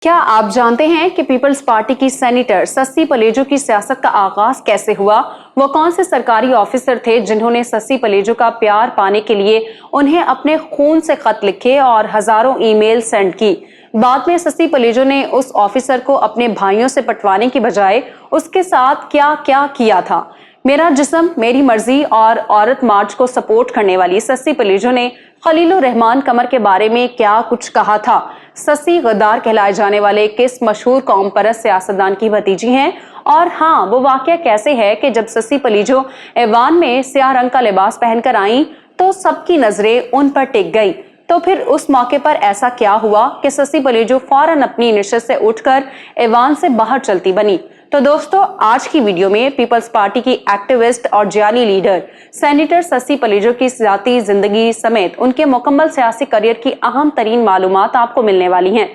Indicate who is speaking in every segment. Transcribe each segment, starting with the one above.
Speaker 1: क्या आप जानते हैं कि पीपल्स पार्टी की सेनेटर सस्सी पलेजो की सियासत का आगाज कैसे हुआ? वो कौन से सरकारी ऑफिसर थे जिन्होंने सस्सी पलेजो का प्यार पाने के लिए उन्हें अपने खून से खत लिखे और हजारों ईमेल सेंड की? बाद में सस्सी पलेजो ने उस ऑफिसर को अपने भाइयों से पटवाने की बजाय उसके साथ क्या क्या किया था? मेरा जिस्म मेरी मर्जी और औरत मार्च को सपोर्ट करने वाली सस्सी पलेजो ने खलीलुर रहमान कमर के बारे में क्या कुछ कहा था? सस्सी गद्दार कहलाए जाने वाले किस मशहूर कौम परस्त सियासतदान की भतीजी हैं? और हाँ, वो वाकया कैसे है कि जब सस्सी पलेजो ऐवान में स्याह रंग का लिबास पहनकर आई तो सबकी नजरें उन पर टिक गई। तो फिर उस मौके पर ऐसा क्या हुआ कि सस्सी पलेजो फौरन अपनी नशिस्त से उठकर ऐवान से बाहर चलती बनी? तो दोस्तों, आज की वीडियो में पीपल्स पार्टी की एक्टिविस्ट और जाली लीडर सेनेटर सस्सी पलेजो की ज़ाती जिंदगी समेत उनके मुकम्मल सियासी करियर की अहम तरीन मालूमात आपको मिलने वाली हैं।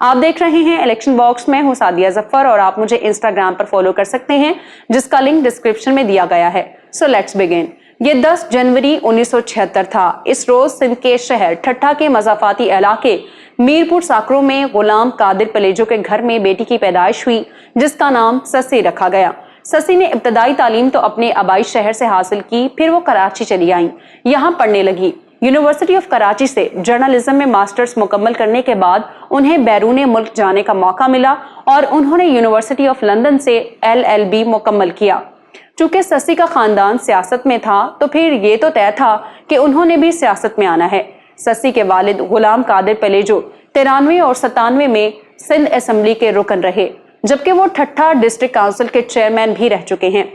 Speaker 1: आप देख रहे हैं इलेक्शन बॉक्स में हूं सादिया जफर और आप मुझे इंस्टाग्राम पर फॉलो कर सकते हैं जिसका लिंक डिस्क्रिप्शन में दिया गया है। So let's begin. ये 10 जनवरी 1976 था। इस रोज सिंध के शहर ठट्ठा के मजाफाती इलाके मीरपुर साकरों में गुलाम कादिर पलेजो के घर में बेटी की पैदाइश हुई जिसका नाम सस्सी रखा गया। सस्सी ने इब्तदाई तालीम तो अपने आबाई शहर से हासिल की, फिर वो कराची चली आई, यहाँ पढ़ने लगी। यूनिवर्सिटी ऑफ कराची से जर्नलिज्म में मास्टर्स मुकम्मल करने के बाद उन्हें बैरून मुल्क जाने का मौका मिला और उन्होंने यूनिवर्सिटी ऑफ लंदन से LLB मुकम्मल किया। चूंकि सस्सी का खानदान सियासत में था तो फिर ये तो तय था कि उन्होंने भी सियासत में आना है। सस्सी के वालिद गुलाम कादिर पलेजो 93 और 97 में सिंध असेंबली के रुकन रहे, जबकि वो ठट्ठा डिस्ट्रिक्ट काउंसिल के चेयरमैन भी रह चुके हैं।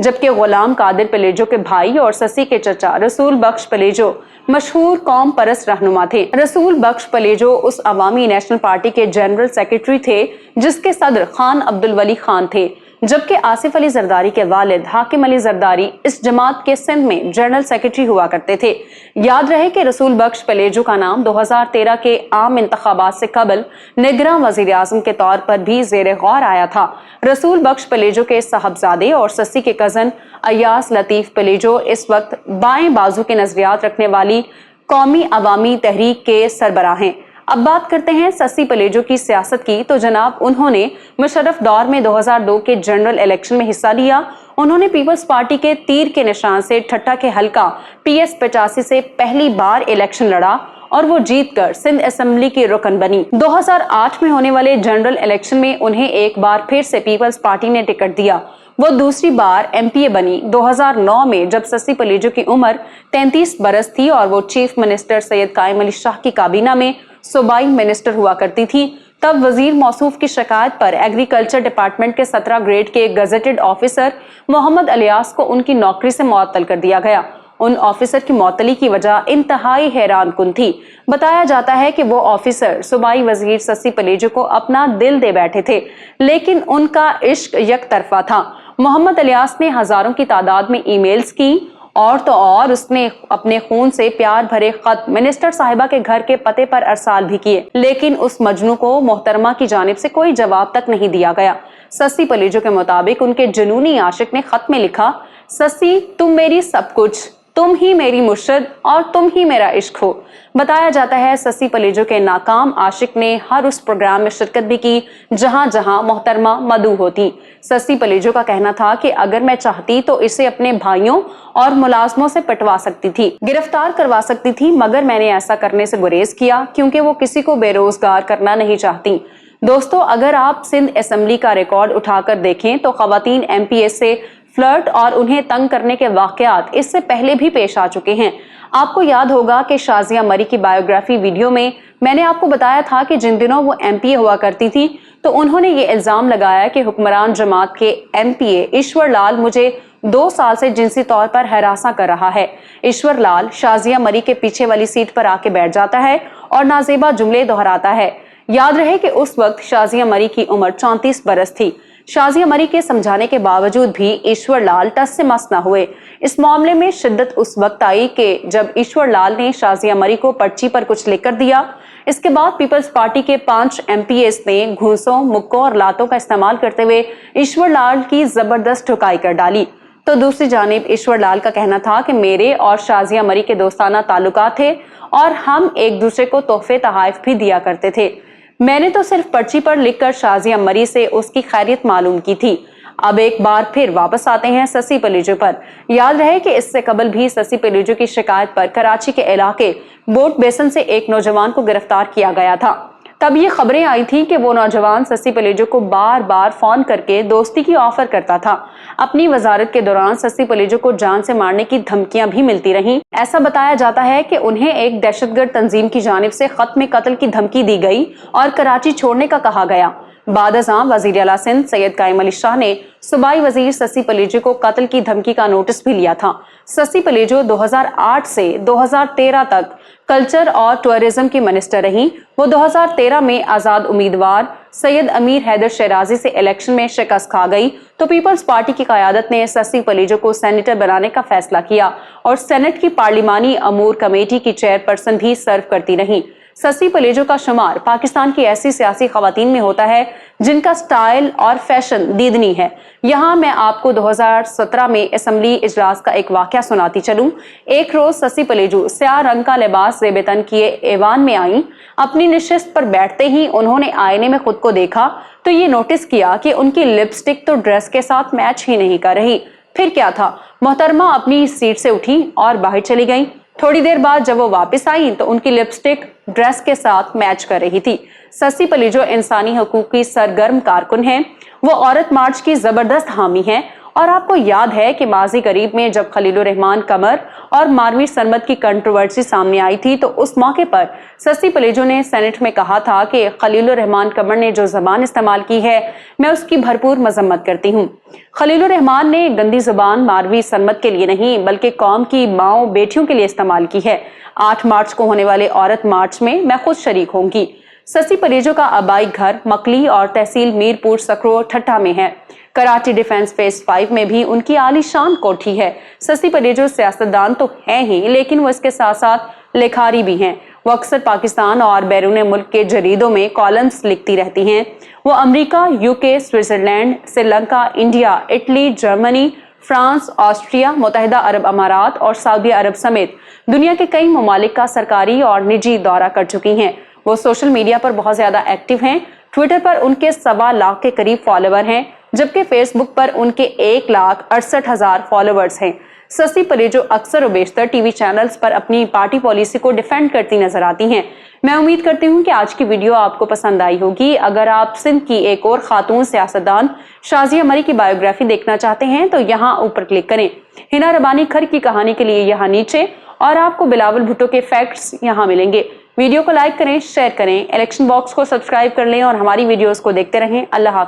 Speaker 1: जबकि गुलाम कादिर पलेजो के भाई और सस्सी के चचा रसूल बख्श पलेजो मशहूर कौम परस्त रहनुमा थे। रसूल बख्श पलेजो उस अवामी नेशनल पार्टी के जनरल सेक्रेटरी थे जिसके सदर खान अब्दुल वली खान थे, जबकि आसिफ अली जरदारी के वालिद हाकिम अली जरदारी इस जमात के सिंध में जनरल सेक्रेटरी हुआ करते थे। याद रहे कि रसूल बख्श पलेजो का नाम 2013 के आम इंतखाबात से कबल निगरां वजीर आजम के तौर पर भी जेर गौर आया था। रसूल बख्श पलेजो के साहबजादे और सस्सी के कजन अयास लतीफ पलेजो इस वक्त बाएं बाजू के नजरियात रखने वाली कौमी अवामी तहरीक के सरबराह हैं। अब बात करते हैं सस्सी पलेजो की सियासत की, तो जनाब उन्होंने मुशर्रफ दौर में 2002 के जनरल इलेक्शन में हिस्सा लिया। उन्होंने पीपल्स पार्टी के तीर के निशान से ठट्ठा के हल्का PS 85 से पहली बार इलेक्शन लड़ा और वो जीतकर सिंध असेंबली की रुकन बनी। 2008 में होने वाले जनरल इलेक्शन में उन्हें एक बार फिर से पीपल्स पार्टी ने टिकट दिया। वो दूसरी बार MPA बनी 2009 में, जब सस्सी पलेजो की उम्र 33 बरस थी और वो चीफ मिनिस्टर सैयद कायम अली शाह की काबीना में सूबाई मिनिस्टर हुआ करती थी। तब वजीर मौसूफ की शिकायत पर एग्रीकल्चर डिपार्टमेंट के 17 ग्रेड के गजेटेड ऑफिसर मोहम्मद अलियास को उनकी नौकरी से मुअत्तल कर दिया गया। उन ऑफिसर की मुअत्तली की वजह इंतहाई हैरान कुन थी। बताया जाता है कि वो ऑफिसर सूबाई वजीर सस्सी पलेजो को अपना दिल दे बैठे थे, लेकिन उनका इश्क एक तरफा था। मोहम्मद अलियास ने हजारों की तादाद में ईमेल्स की और तो और उसने अपने खून से प्यार भरे खत मिनिस्टर साहिबा के घर के पते पर अरसाल भी किए, लेकिन उस मजनू को मोहतरमा की जानिब से कोई जवाब तक नहीं दिया गया। सस्सी पलेजो के मुताबिक उनके जुनूनी आशिक ने खत में लिखा, सस्सी तुम मेरी सब कुछ, तुम ही मेरी मुर्शद और तुम ही मेरा इश्क हो। बताया जाता है सस्सी पलेजो के नाकाम आशिक ने हर उस प्रोग्राम में शिरकत भी की जहां जहां मोहतरमा मदऊ होती। सस्सी पलेजो का कहना था कि अगर मैं चाहती तो इसे अपने भाइयों और मुलाजमों से पटवा सकती थी, गिरफ्तार करवा सकती थी, मगर मैंने ऐसा करने से गुरेज किया क्योंकि वो किसी को बेरोजगार करना नहीं चाहती। दोस्तों, अगर आप सिंध असेंबली का रिकॉर्ड उठाकर देखें तो खवातीन MPA से फ्लर्ट और उन्हें तंग करने के वाकयात इससे पहले भी पेश आ चुके हैं। आपको याद होगा कि शाजिया मरी की बायोग्राफी वीडियो में मैंने आपको बताया था कि जिन दिनों वो MPA हुआ करती थी तो उन्होंने ये इल्जाम लगाया कि हुक्मरान जमात के MPA ईश्वर लाल मुझे 2 साल से जिनसी तौर पर हरासा कर रहा है। ईश्वर लाल शाजिया मरी के पीछे वाली सीट पर आके बैठ जाता है और नाजेबा जुमले दोहराता है। याद रहे कि उस वक्त शाजिया मरी की उम्र 34 बरस थी। शाजिया मरी के समझाने के बावजूद भी ईश्वर लाल टस से मस न हुए। इस मामले में शिद्दत उस वक्त आई कि जब ईश्वर लाल ने शाजिया मरी को पर्ची पर कुछ लिखकर दिया। इसके बाद पीपल्स पार्टी के 5 MPAs ने घूंसों, मुक्कों और लातों का इस्तेमाल करते हुए ईश्वर लाल की जबरदस्त ठुकाई कर डाली। तो दूसरी जानिब ईश्वर लाल का कहना था कि मेरे और शाजिया मरी के दोस्ताना ताल्लुकात थे और हम एक दूसरे को तोहफे तहाइफ भी दिया करते थे। मैंने तो सिर्फ पर्ची पर लिखकर शाजिया मरी से उसकी खैरियत मालूम की थी। अब एक बार फिर वापस आते हैं ससी पलेजो पर। याद रहे कि इससे कबल भी ससी पलेजो की शिकायत पर कराची के इलाके बोट बेसन से एक नौजवान को गिरफ्तार किया गया था। तब ये खबरें आई थी कि वो नौजवान ससी पलेजो को बार बार फोन करके दोस्ती की ऑफर करता था। अपनी वजारत के दौरान ससी पलेजो को जान से मारने की धमकियां भी मिलती रहीं। ऐसा बताया जाता है कि उन्हें एक दहशतगर्द तंजीम की जानिब से खत्म कत्ल की धमकी दी गई और कराची छोड़ने का कहा गया। बाद-अज़ां वज़ीर आला सिंध सैयद कायम अली शाह ने सूबाई वजीर ससी पलेजो को कत्ल की धमकी का नोटिस भी लिया था। ससी पलेजो 2008 से 2013 तक कल्चर और टूरिज्म की मिनिस्टर रहीं। वो 2013 में आजाद उम्मीदवार सैयद अमीर हैदर शराजी से इलेक्शन में शिकस्त खा गई तो पीपल्स पार्टी की क़यादत ने ससी पलेजो को सेनेटर बनाने का फैसला किया और सेनेट की पार्लिमानी अमूर कमेटी की चेयरपर्सन भी सर्व करती रहीं। ससी पलेजो का शुमार पाकिस्तान की ऐसी सियासी खवातीन में होता है जिनका स्टाइल और फैशन दीदनी है। यहाँ मैं आपको 2017 में असम्बली इजलास का एक वाकया सुनाती चलूं। एक रोज ससी पलेजो स्याह रंग का लिबास ज़ेबतन किए ऐवान में आई। अपनी नशिस्त पर बैठते ही उन्होंने आईने में खुद को देखा तो ये नोटिस किया कि उनकी लिपस्टिक तो ड्रेस के साथ मैच ही नहीं कर रही। फिर क्या था, मोहतरमा अपनी सीट से उठी और बाहर चली गई। थोड़ी देर बाद जब वो वापस आई तो उनकी लिपस्टिक ड्रेस के साथ मैच कर रही थी। ससी पलेजो इंसानी हकूक की सरगर्म कारकुन हैं। वो औरत मार्च की जबरदस्त हामी हैं और आपको याद है कि माजी करीब में जब खलीलुर रहमान कमर और मारवी सरमद की कंट्रोवर्सी सामने आई थी तो उस मौके पर ससी पलेजो ने सेनेट में कहा था कि खलीलुर रहमान कमर ने जो जबान इस्तेमाल की है मैं उसकी भरपूर मजम्मत करती हूँ। खलीलुर रहमान ने गंदी जुबान मारवी सरमद के लिए नहीं बल्कि कौम की माओ बेटियों के लिए इस्तेमाल की है। 8 मार्च को होने वाले औरत मार्च में मैं खुद शरीक होंगी। ससी पलेजो का आबाई घर मकली और तहसील मीरपुर सकरो ठट्टा में है। कराची डिफेंस फेज 5 में भी उनकी आलीशान कोठी है। ससी पलेजो सियासतदान तो है ही लेकिन वो इसके साथ साथ लिखारी भी हैं। वो अक्सर पाकिस्तान और बैरून मुल्क के जरीदों में कॉलम्स लिखती रहती हैं। वो America, UK, Switzerland, Sri Lanka, India, Italy, Germany, France, Austria, मुत्तहिदा अरब अमारात और सऊदी अरब समेत दुनिया के कई ममालिक का सरकारी और निजी दौरा कर चुकी हैं। वो सोशल मीडिया पर बहुत ज्यादा एक्टिव हैं। ट्विटर पर उनके 1.25 लाख के करीब फॉलोवर हैं जबकि फेसबुक पर उनके 1,68,000 फॉलोवर्स हैं। ससी पलेजो अक्सर और बेशतर टीवी चैनल्स पर अपनी पार्टी पॉलिसी को डिफेंड करती नजर आती हैं। मैं उम्मीद करती हूं कि आज की वीडियो आपको पसंद आई होगी। अगर आप सिंध की एक और खातून सियासतदान शाजिया मरी की बायोग्राफी देखना चाहते हैं तो यहाँ ऊपर क्लिक करें। हिना रबानी खर की कहानी के लिए यहाँ नीचे और आपको बिलावल भुट्टो के फैक्ट्स यहाँ मिलेंगे। वीडियो को लाइक करें, शेयर करें, इलेक्शन बॉक्स को सब्सक्राइब कर लें और हमारी वीडियोस को देखते रहें। अल्लाह हाफ़िज़।